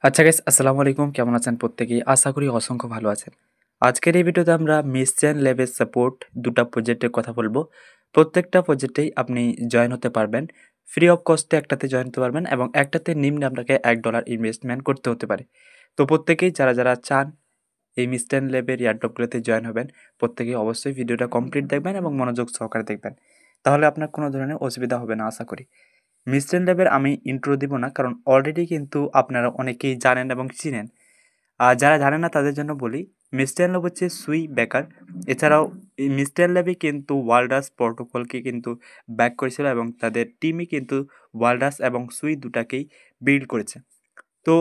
আচ্ছা গাইস, আসসালামু আলাইকুম। কেমন আছেন প্রত্যেকেই? আশা করি অসংখ্য ভালো আছেন। আজকের এই ভিডিওতে আমরা মিশন ল্যাবের সাপোর্ট দুটা প্রজেক্টের কথা বলবো। প্রত্যেকটা প্রজেক্টেই আপনি জয়েন হতে পারবেন। ফ্রি অফ কস্টে একটাতে জয়েন হতে পারবেন এবং একটাতে নিম্নে আপনাকে $1 ইনভেস্টমেন্ট করতে হতে পারে। তো প্রত্যেকেই যারা চান এই মিশন ল্যাবের এয়ারড্রপগুলোতে জয়েন হবেন, প্রত্যেকেই অবশ্যই ভিডিওটা কমপ্লিট দেখবেন এবং মনোযোগ সহকারে দেখবেন। তাহলে আপনার কোনো ধরনের অসুবিধা হবে না আশা করি। মিশন ল্যাবের আমি ইন্ট্রো দিব না, কারণ অলরেডি কিন্তু আপনারা অনেকেই জানেন এবং চিনেন। আর যারা জানেন না তাদের জন্য বলি, মিস্টার ল্যাব হচ্ছে সুই ব্যাকার। এছাড়াও এই মিস্টার ল্যাবই কিন্তু ওয়ালরাস প্রোটোকলকে কিন্তু ব্যাক করেছিল এবং তাদের টিমই কিন্তু ওয়ালরাস এবং সুই দুটাকেই বিল্ড করেছে। তো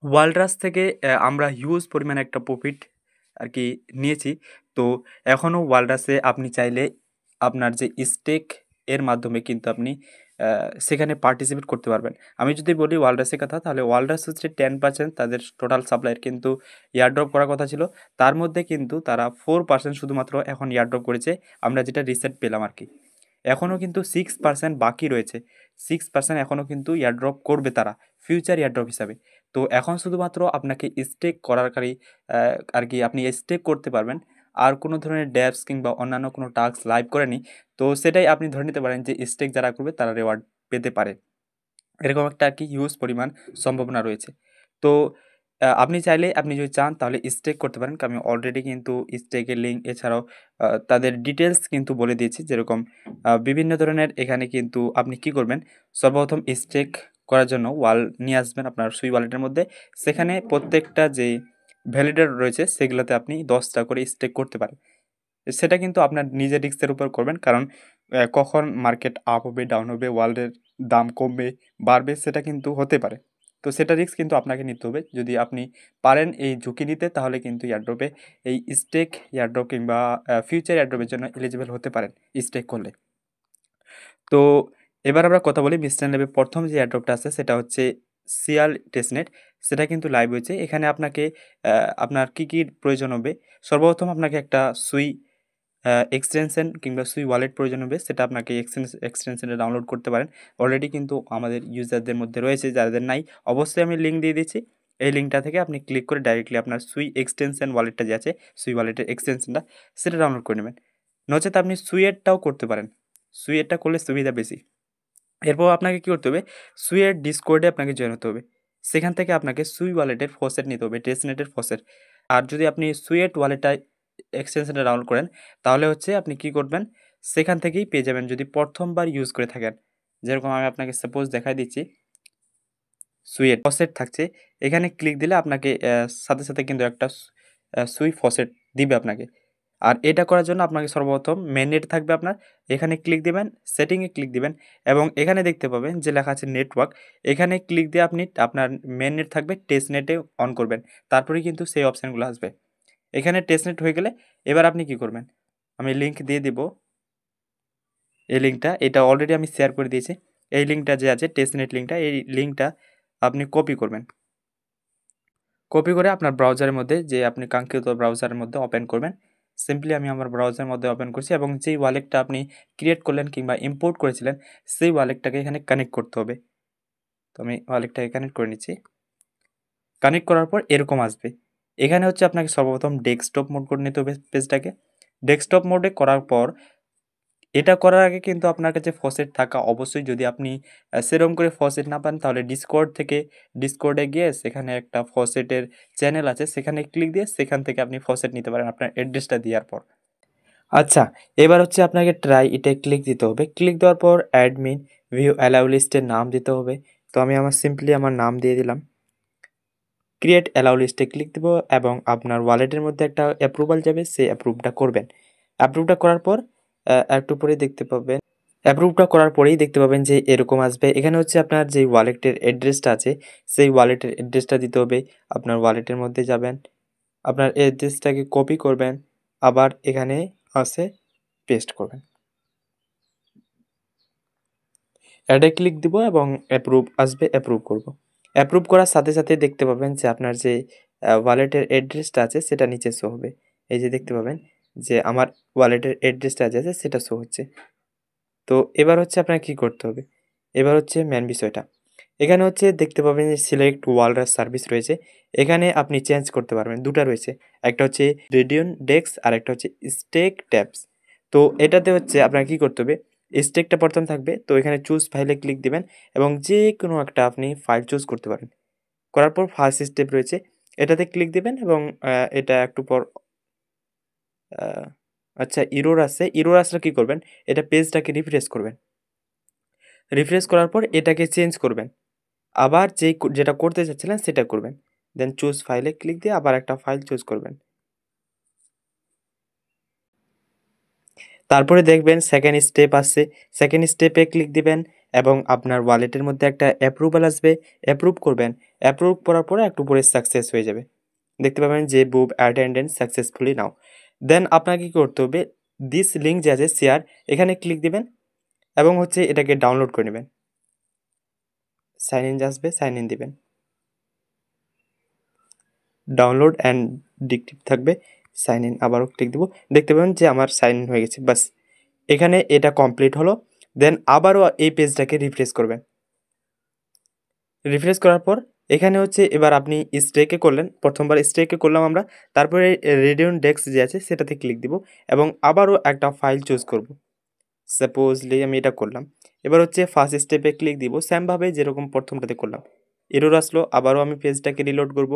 ওয়ালরাস থেকে আমরা হিউজ পরিমাণে একটা প্রফিট আর কি নিয়েছি। তো এখনও ওয়ালরাসে আপনি চাইলে আপনার যে স্টেক এর মাধ্যমে কিন্তু আপনি সেখানে পার্টিসিপেট করতে পারবেন। আমি যদি বলি ওয়ালরাসের কথা, তাহলে ওয়ালরাস হচ্ছে 10% তাদের টোটাল সাপ্লাইয়ের কিন্তু এয়ারড্রপ করার কথা ছিল। তার মধ্যে কিন্তু তারা 4% শুধুমাত্র এখন এয়ারড্রপ করেছে, আমরা যেটা রিসেন্ট পেলাম আর কি। এখনও কিন্তু 6% বাকি রয়েছে। 6% এখনও কিন্তু এয়ারড্রপ করবে তারা, ফিউচার এয়ারড্রপ হিসাবে। তো এখন শুধুমাত্র আপনাকে স্টেক করারকারী আর কি আপনি স্টেক করতে পারবেন। আর কোনো ধরনের ড্যাপস কিংবা অন্যান্য কোনো টাস্ক লাইভ করেনি। তো সেটাই আপনি ধরে নিতে পারেন যে স্টেক যারা করবে তারা রেওয়ার্ড পেতে পারে। এরকম একটা আর কি হিউজ পরিমাণ সম্ভাবনা রয়েছে। তো আপনি চাইলে আপনি যদি চান তাহলে স্টেক করতে পারেন। আমি অলরেডি কিন্তু স্টেকের লিঙ্ক এছাড়াও তাদের ডিটেলস কিন্তু বলে দিয়েছি। যেরকম বিভিন্ন ধরনের এখানে কিন্তু আপনি কি করবেন, সর্বপ্রথম স্টেক করার জন্য নিয়ে আসবেন আপনার সুই ওয়ালেটের মধ্যে। সেখানে প্রত্যেকটা যে ভ্যালিডেটর রয়েছে সেগুলোতে আপনি 10টা করে স্টেক করতে পারেন। সেটা কিন্তু আপনার নিজের রিস্কের উপর করবেন, কারণ কখন মার্কেট আপ হবে, ডাউন হবে, ওয়ার্ল্ডের দাম কমবে, বাড়বে, সেটা কিন্তু হতে পারে। তো সেটা রিস্ক কিন্তু আপনাকে নিতে হবে। যদি আপনি পারেন এই ঝুঁকি নিতে, তাহলে কিন্তু এয়ারড্রপে এই স্টেক এয়ারড্রপ কিংবা ফিউচার এয়ারড্রপের জন্য এলিজিবল হতে পারেন স্টেক করলে। তো এবার আমরা কথা বলি মিস্টার ল্যাবের প্রথম যে এয়ারড্রপটা আছে সেটা হচ্ছে সিয়াল টেস্টনেট। সেটা কিন্তু লাইভ হয়েছে। এখানে আপনাকে আপনার কী প্রয়োজন হবে, সর্বপ্রথম আপনাকে একটা সুই এক্সটেনশন কিংবা সুই ওয়ালেট প্রয়োজন হবে। সেটা আপনাকে এক্সটেনশনটা ডাউনলোড করতে পারেন। অলরেডি কিন্তু আমাদের ইউজারদের মধ্যে রয়েছে, যাদের নাই অবশ্যই আমি লিঙ্ক দিয়ে দিচ্ছি। এই লিঙ্কটা থেকে আপনি ক্লিক করে ডাইরেক্টলি আপনার সুই এক্সটেনশন ওয়ালেটটা যে আছে, সুই ওয়ালেটের এক্সটেনশনটা সেটা ডাউনলোড করে নেবেন। নচেত আপনি সুইয়েরটাও করতে পারেন। সুইয়েরটা করলে সুবিধা বেশি। এরপর আপনাকে কী করতে হবে, সুইয়ের ডিসকর্ডে আপনাকে জয়েন হতে হবে। সেখান থেকে আপনাকে সুই ওয়ালেটের ফসেট নিতে হবে, টেস্টনেটের ফসেট। আর যদি আপনি সুইয়েট ওয়ালেটটা এক্সটেনশনটা ডাউনলোড করেন, তাহলে হচ্ছে আপনি কী করবেন, সেখান থেকেই পেয়ে যাবেন যদি প্রথমবার ইউজ করে থাকেন। যেরকম আমি আপনাকে সাপোজ দেখাই দিচ্ছি, সুইয়েট ফসেট থাকছে। এখানে ক্লিক দিলে আপনাকে সাথে সাথে কিন্তু একটা সুই ফসেট দিবে আপনাকে। আর এটা করার জন্য আপনাকে সর্বপ্রথম মেইননেট থাকবে আপনার, এখানে ক্লিক দিবেন, সেটিংয়ে ক্লিক দিবেন এবং এখানে দেখতে পাবেন যে লেখা আছে নেটওয়ার্ক। এখানে ক্লিক দিয়ে আপনি আপনার মেইননেট থাকবে টেস্টনেটে অন করবেন। তারপরেই কিন্তু সেই অপশানগুলো আসবে। এখানে টেস্টনেট হয়ে গেলে এবার আপনি কি করবেন, আমি লিঙ্ক দিয়ে দিব। এই লিঙ্কটা এটা অলরেডি আমি শেয়ার করে দিয়েছি। এই লিঙ্কটা যে আছে টেস্টনেট লিঙ্কটা, এই লিঙ্কটা আপনি কপি করবেন। কপি করে আপনার ব্রাউজারের মধ্যে, যে আপনি কাঙ্ক্ষিত ব্রাউজারের মধ্যে ওপেন করবেন। সিম্পলি আমি আমার ব্রাউজারের মধ্যে ওপেন করছি এবং যেই ওয়ালেটটা আপনি ক্রিয়েট করলেন কিংবা ইম্পোর্ট করেছিলেন, সেই ওয়ালেটটাকে এখানে কানেক্ট করতে হবে। তো আমি ওয়ালেটটাকে কানেক্ট করে নিচ্ছি। কানেক্ট করার পর এরকম আসবে। এখানে হচ্ছে আপনাকে সর্বপ্রথম ডেস্কটপ মোড করে নিতে হবে পেজটাকে। ডেস্কটপ মোডে করার পর এটা করার আগে কিন্তু আপনার কাছে ফসেট থাকা অবশ্যই। যদি আপনি সেরকম করে ফসেট না পান, তাহলে ডিসকর্ডে গিয়ে সেখানে একটা ফসেটের চ্যানেল আছে, সেখানে ক্লিক দিয়ে সেখান থেকে আপনি ফসেট নিতে পারেন আপনার অ্যাড্রেসটা দেওয়ার পর। আচ্ছা, এবার হচ্ছে আপনাকে ট্রাই এটায় ক্লিক দিতে হবে। ক্লিক দেওয়ার পর অ্যাডমিন ভিউ অ্যালাউ লিস্টের নাম দিতে হবে। তো আমি সিম্পলি আমার নাম দিয়ে দিলাম। ক্রিয়েট অ্যালাউ লিস্টে ক্লিক দেবো এবং আপনার ওয়ালেটের মধ্যে একটা অ্যাপ্রুভাল যাবে, সেই অ্যাপ্রুভটা করবেন। অ্যাপ্রুভটা করার পর একটু পরেই দেখতে পাবেন, অ্যাপ্রুভটা করার পরেই দেখতে পাবেন যে এরকম আসবে। এখানে হচ্ছে আপনার যে ওয়ালেটের অ্যাড্রেসটা আছে, সেই ওয়ালেটের অ্যাড্রেসটা দিতে হবে। আপনার ওয়ালেটের মধ্যে যাবেন, আপনার অ্যাড্রেসটাকে কপি করবেন, আবার এখানে আসে পেস্ট করবেন। অ্যাডে ক্লিক দিব এবং অ্যাপ্রুভ আসবে, অ্যাপ্রুভ করব। অ্যাপ্রুভ করার সাথে সাথে দেখতে পাবেন যে আপনার যে ওয়ালেটের অ্যাড্রেসটা আছে সেটা নিচে শো হবে। এই যে দেখতে পাবেন যে আমার ওয়ালেটের অ্যাড্রেসটা যে আছে সেটা শো হচ্ছে। তো এবার হচ্ছে আপনার কী করতে হবে, এবার হচ্ছে মেন বিষয়টা। এখানে হচ্ছে দেখতে পাবেন যে সিলেক্ট ওয়ালরাস সার্ভিস রয়েছে। এখানে আপনি চেঞ্জ করতে পারবেন। ২ টা রয়েছে। একটা হচ্ছে রেডিয়ন ডেক্স আর একটা হচ্ছে স্টেক ট্যাবস। তো এটাতে হচ্ছে আপনাকে কি করতে হবে? স্টেকটা ১ম থাকবে। তো এখানে চুজ ফাইলে ক্লিক দিবেন এবং যেকোনো একটা আপনি ফাইল চুজ করতে পারেন। করার পর ফার্স্ট স্টেপ রয়েছে। এটাতে ক্লিক দিবেন এবং এটা একটু পর আ আচ্ছা এরর আসছে। এরর আসলে কি করবেন? এটা পেজটাকে রিফ্রেশ করবেন। রিফ্রেশ করার পর এটাকে চেঞ্জ করবেন। আবার যেটা করতে চাচ্ছিলেন সেটা করবেন। দেন চুজ ফাইলে ক্লিক দিয়ে আবার একটা ফাইল চুজ করবেন। তারপরে দেখবেন 2nd স্টেপ আসছে। 2nd স্টেপে ক্লিক দিবেন এবং আপনার ওয়ালেটের মধ্যে একটা অ্যাপ্রুভাল আসবে। অ্যাপ্রুভ করবেন। অ্যাপ্রুভ করার পরে একটু পরে সাকসেস হয়ে যাবে। দেখতে পাবেন যে বুব অ্যাটেন্ডেন্স সাকসেসফুলি নাও। দেন আপনাকে কি করতে হবে? দিস লিঙ্ক যে আছে শেয়ার এখানে ক্লিক দিবেন এবং হচ্ছে এটাকে ডাউনলোড করে নিবেন। সাইন ইন আসবে, সাইন ইন দিবেন। ডাউনলোড অ্যান্ড ডিক্টিভ থাকবে। সাইন ইন আবারও ক্লিক দিব। দেখতে পাবেন যে আমার সাইন ইন হয়ে গেছে। বাস এখানে এটা কমপ্লিট হলো। দেন আবারও এই পেজটাকে রিফ্রেশ করবেন। রিফ্রেশ করার পর এখানে হচ্ছে এবার আপনি স্টেকে করলেন। ১ম বার স্টেকে করলাম আমরা। তারপরে রেডিয়ন ডেস্ক যে আছে সেটাতে ক্লিক দিব এবং আবারও একটা ফাইল চুজ করব। সাপোজলি আমি এটা করলাম। এবার হচ্ছে ফার্স্ট স্টেপে ক্লিক দিব। সেমভাবে যেরকম ১ম টাতে করলাম। এরর আসলো আবারও আমি পেজটাকে রিলোড করব।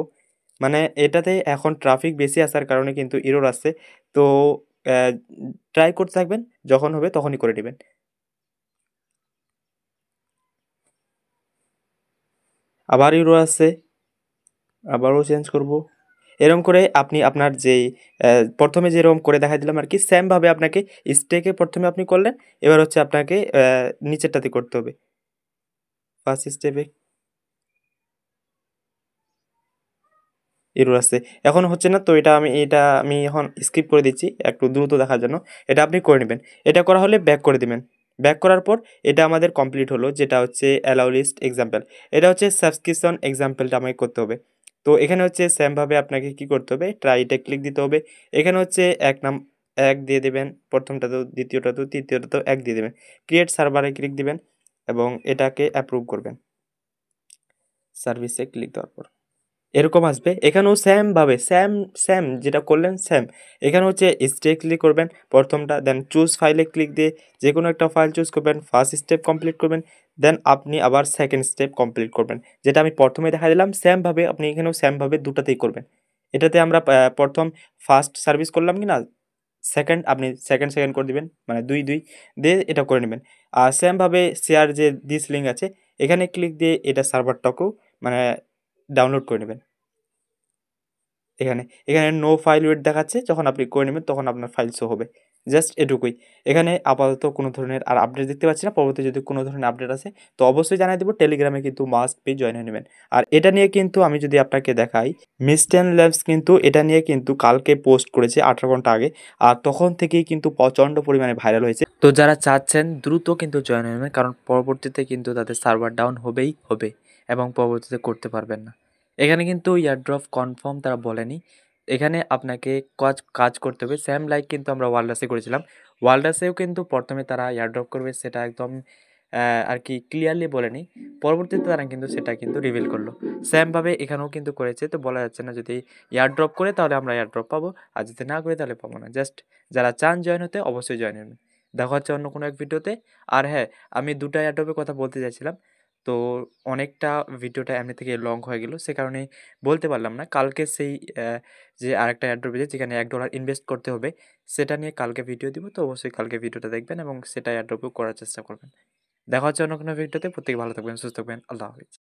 মানে এটাতে এখন ট্রাফিক বেশি আসার কারণে কিন্তু এরর আসছে। তো অ্যা ট্রাই করতে থাকবেন। যখন হবে তখনই করে নিবেন। আবার এরর আসছে। আবারও চেঞ্জ করব। এরকম করে আপনি আপনার যেই ১ম এ যেরকম করে দেখাই দিলাম আরকি সেমভাবে আপনাকে স্টেকে ১ম এ আপনি করলেন। এবার হচ্ছে আপনাকে নিচেরটাতে করতে হবে। ফার্স্ট স্টেপে এরর আসছে। এখন হচ্ছে না তো এটা আমি এখন স্কিপ করে দিচ্ছি একটু দ্রুত দেখার জন্য। এটা আপনি করে নিবেন। এটা করা হলে ব্যাক করে দিবেন। ব্যাক করার পর এটা আমাদের কমপ্লিট হলো যেটা হচ্ছে অ্যালাউ লিস্ট এক্সাম্পল। এটা হচ্ছে সাবস্ক্রিপশন এক্সাম্পলটা আমাকে করতে হবে। তো এখানে হচ্ছে সেম ভাবে আপনাকে কি করতে হবে? ট্রাইতে ক্লিক দিতে হবে। এখানে হচ্ছে ১ দিয়ে দিবেন। ১ম টাতেও, ২য় টাতেও, ৩য় টাতেও ১ দিয়ে দিবেন। ক্রিয়েট সার্ভারে ক্লিক দিবেন এবং এটাকে অ্যাপ্রুভ করবেন। সার্ভিসে ক্লিক দেওয়ার পর। এরকম আসবে। এখানেও সেম ভাবে সেম যেটা করলেন সেম। এখানে হচ্ছে স্ট্রেইটলি করবেন ১ম টা দেন চুজ ফাইলে ক্লিক দিয়ে যেকোনো একটা ফাইল চুজ করবেন। ফার্স্ট স্টেপ কমপ্লিট করবেন। দেন আপনি আবার 2nd স্টেপ কমপ্লিট করবেন। যেটা আমি ১ম এ দেখাই দিলাম সেম ভাবে আপনি এখানেও সেম ভাবে দুটাতেই করবেন। এটাতে আমরা ১ম ফার্স্ট সার্ভিস করলাম কিনা 2nd আপনি 2nd করে দিবেন। মানে ২ দিয়ে এটা করে নিবেন। আর সেম ভাবে শেয়ার যে দিস লিঙ্ক আছে এখানে ক্লিক দিয়ে এটা সার্ভারটাকেও মানে ডাউনলোড করে নিবেন। এখানে নো ফাইল ওয়েট দেখাচ্ছে। যখন আপনি করে নেবেন তখন আপনার ফাইল শো হবে। জাস্ট এটুকুই। এখানে আপাতত কোনো ধরনের আর আপডেট দেখতে পাচ্ছি না। পরবর্তী যদি কোনো ধরনের আপডেট আসে তো অবশ্যই জানাই দেব। টেলিগ্রামে কিন্তু মাস্ট বি জয়েন হয়ে নিবেন। আর এটা নিয়ে কিন্তু আমি যদি আপনাকে দেখাই মিস্টেন ল্যাবস কিন্তু এটা নিয়ে কিন্তু কালকে পোস্ট করেছে ১৮ ঘন্টা আগে। আর তখন থেকেই কিন্তু প্রচণ্ড পরিমাণে ভাইরাল হয়েছে। তো যারা চাচ্ছেন দ্রুত কিন্তু জয়েন হয়ে নেবেন। কারণ পরবর্তীতে কিন্তু তাদের সার্ভার ডাউন হবেই হবে এবং পরবর্তীতে করতে পারবেন না। এখানে কিন্তু এয়ারড্রপ কনফার্ম তারা বলেনি। এখানে আপনাকে কাজ করতে হবে। সেম লাইক কিন্তু আমরা ওয়ালরাসে করেছিলাম। ওয়ালরাসেও কিন্তু ১ম এ তারা এয়ারড্রপ করবে সেটা একদম আর কি ক্লিয়ারলি বলেনি। পরবর্তীতে তারা কিন্তু সেটা কিন্তু রিভিল করলো। সেমভাবে এখানেও কিন্তু করেছে। তো বলা যাচ্ছে না যদি এয়ারড্রপ করে তাহলে আমরা এয়ারড্রপ পাবো। আর যদি না করে তাহলে পাবো না। জাস্ট যারা চান জয়েন হতে অবশ্যই জয়েন হবেন। দেখা হচ্ছে অন্য কোনো এক ভিডিওতে। আর হ্যাঁ, আমি ২ টা এয়ারড্রপের কথা বলতে চাইছিলাম। তো অনেকটা ভিডিওটা এমনি থেকে লং হয়ে গেল। সে কারণে বলতে পারলাম না। কালকে সেই যে আরেকটা এয়ারড্রপ আছে যেখানে $১ ইনভেস্ট করতে হবে, সেটা নিয়ে কালকে ভিডিও দিব। তো অবশ্যই কালকে ভিডিওটা দেখবেন এবং সেটা এয়ারড্রপও করার চেষ্টা করবেন। দেখা হচ্ছে অন্য কোনো ভিডিওতে। প্রত্যেকে ভালো থাকবেন, সুস্থ থাকবেন। আল্লাহ হাফেজ।